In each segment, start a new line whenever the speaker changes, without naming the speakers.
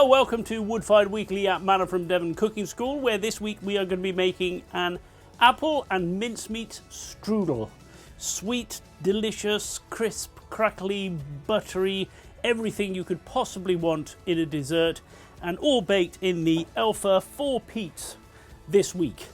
Well, welcome to Woodfired Weekly at Manna from Devon Cooking School, where this week we are going to be making an apple and mincemeat strudel. Sweet, delicious, crisp, crackly, buttery, everything you could possibly want in a dessert, and all baked in the Alfa 4 Pizze this week.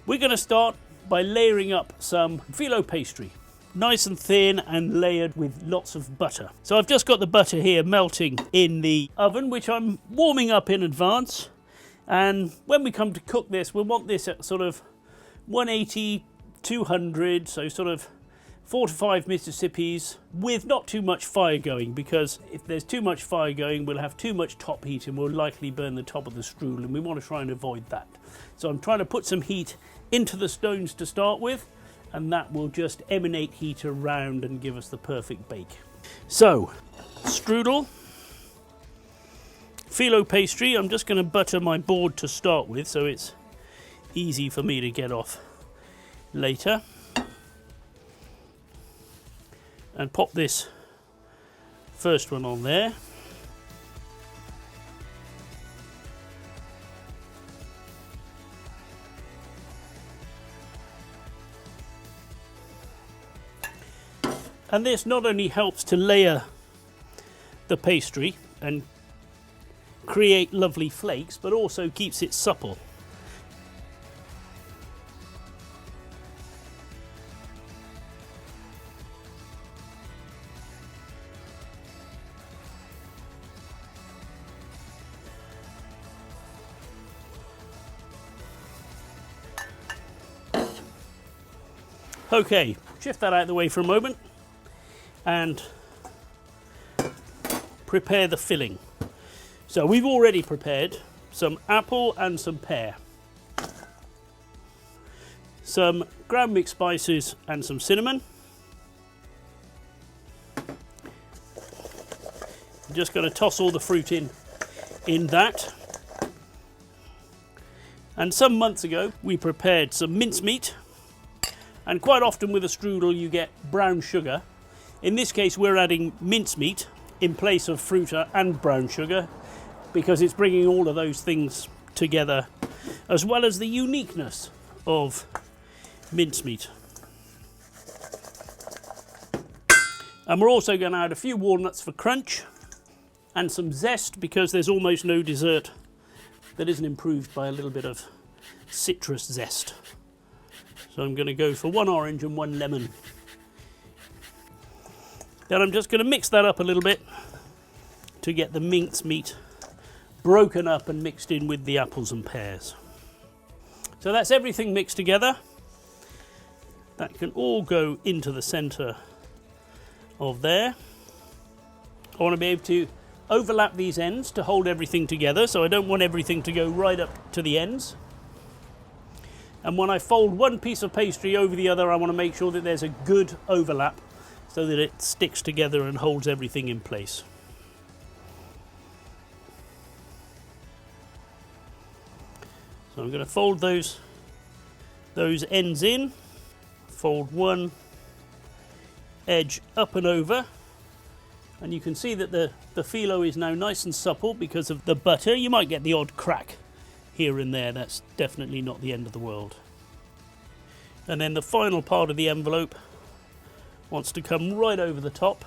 We're going to start by layering up some filo pastry. Nice and thin and layered with lots of butter. So I've just got the butter here melting in the oven, which I'm warming up in advance. And when we come to cook this, we'll want this at sort of 180, 200, so sort of 4 to 5 Mississippis with not too much fire going, because if there's too much fire going, we'll have too much top heat and we'll likely burn the top of the strudel, and we want to try and avoid that. So I'm trying to put some heat into the stones to start with, and that will just emanate heat around and give us the perfect bake. So, strudel, filo pastry. I'm just going to butter my board to start with so it's easy for me to get off later. And pop this first one on there. And this not only helps to layer the pastry and create lovely flakes, but also keeps it supple. Okay, shift that out of the way for a moment and prepare the filling. So we've already prepared some apple and some pear, some ground mixed spices and some cinnamon. I'm just going to toss all the fruit in that. And some months ago we prepared some mincemeat, and quite often with a strudel you get brown sugar. In this case we're adding mincemeat in place of fruit and brown sugar, because it's bringing all of those things together, as well as the uniqueness of mincemeat. And we're also going to add a few walnuts for crunch and some zest, because there's almost no dessert that isn't improved by a little bit of citrus zest. So I'm going to go for 1 orange and 1 lemon. Then I'm just going to mix that up a little bit to get the mincemeat broken up and mixed in with the apples and pears. So that's everything mixed together. That can all go into the centre of there. I want to be able to overlap these ends to hold everything together, so I don't want everything to go right up to the ends. And when I fold one piece of pastry over the other, I want to make sure that there's a good overlap so that it sticks together and holds everything in place. So I'm going to fold those ends in, fold one edge up and over, and you can see that the filo is now nice and supple because of the butter. You might get the odd crack here and there. That's definitely not the end of the world. And then the final part of the envelope wants to come right over the top.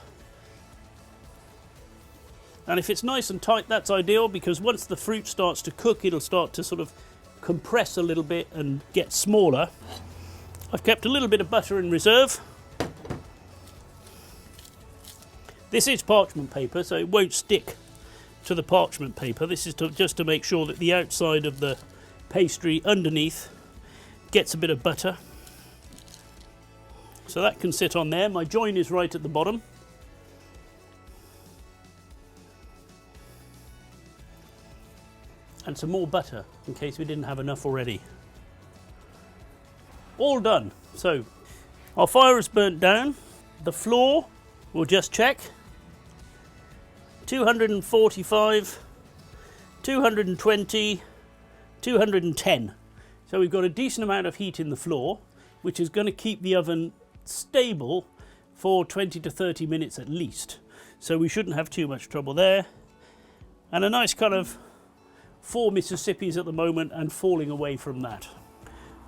And if it's nice and tight, that's ideal, because once the fruit starts to cook, it'll start to sort of compress a little bit and get smaller. I've kept a little bit of butter in reserve. This is parchment paper, so it won't stick to the parchment paper. This is just to make sure that the outside of the pastry underneath gets a bit of butter. So that can sit on there. My join is right at the bottom. And some more butter in case we didn't have enough already. All done. So our fire is burnt down. The floor, we'll just check. 245, 220, 210. So we've got a decent amount of heat in the floor, which is going to keep the oven stable for 20 to 30 minutes at least. So we shouldn't have too much trouble there. And a nice kind of 4 Mississippis at the moment and falling away from that.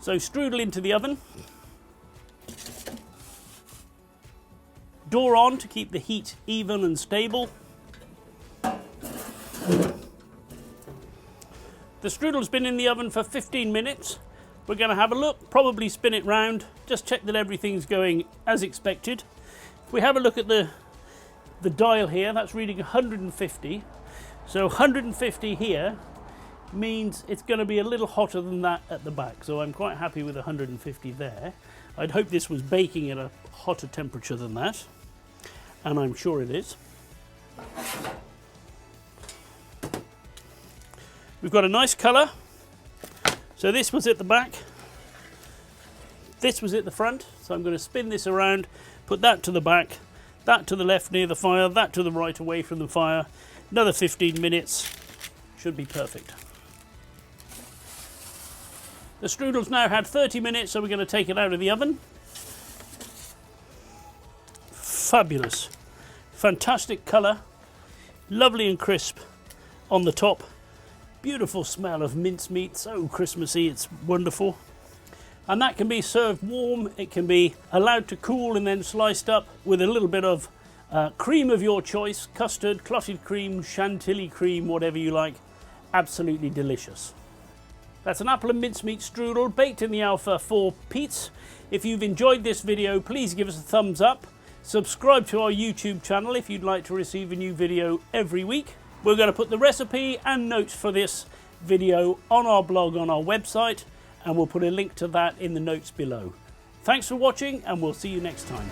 So strudel into the oven. Door on to keep the heat even and stable. The strudel's been in the oven for 15 minutes. We're going to have a look, probably spin it round, just check that everything's going as expected. If we have a look at the dial here, that's reading 150. So 150 here means it's going to be a little hotter than that at the back. So I'm quite happy with 150 there. I'd hope this was baking at a hotter temperature than that. And I'm sure it is. We've got a nice colour. So this was at the back. This was at the front. So I'm going to spin this around, put that to the back, that to the left near the fire, that to the right away from the fire. Another 15 minutes. Should be perfect. The strudel's now had 30 minutes, so we're going to take it out of the oven. Fabulous. Fantastic colour. Lovely and crisp on the top. Beautiful smell of mincemeat. So Christmassy, it's wonderful. And that can be served warm. It can be allowed to cool and then sliced up with a little bit of cream of your choice. Custard, clotted cream, chantilly cream, whatever you like. Absolutely delicious. That's an apple and mincemeat strudel baked in the Alfa for Pizze. If you've enjoyed this video, please give us a thumbs up. Subscribe to our YouTube channel if you'd like to receive a new video every week. We're going to put the recipe and notes for this video on our blog on our website, and we'll put a link to that in the notes below. Thanks for watching, and we'll see you next time.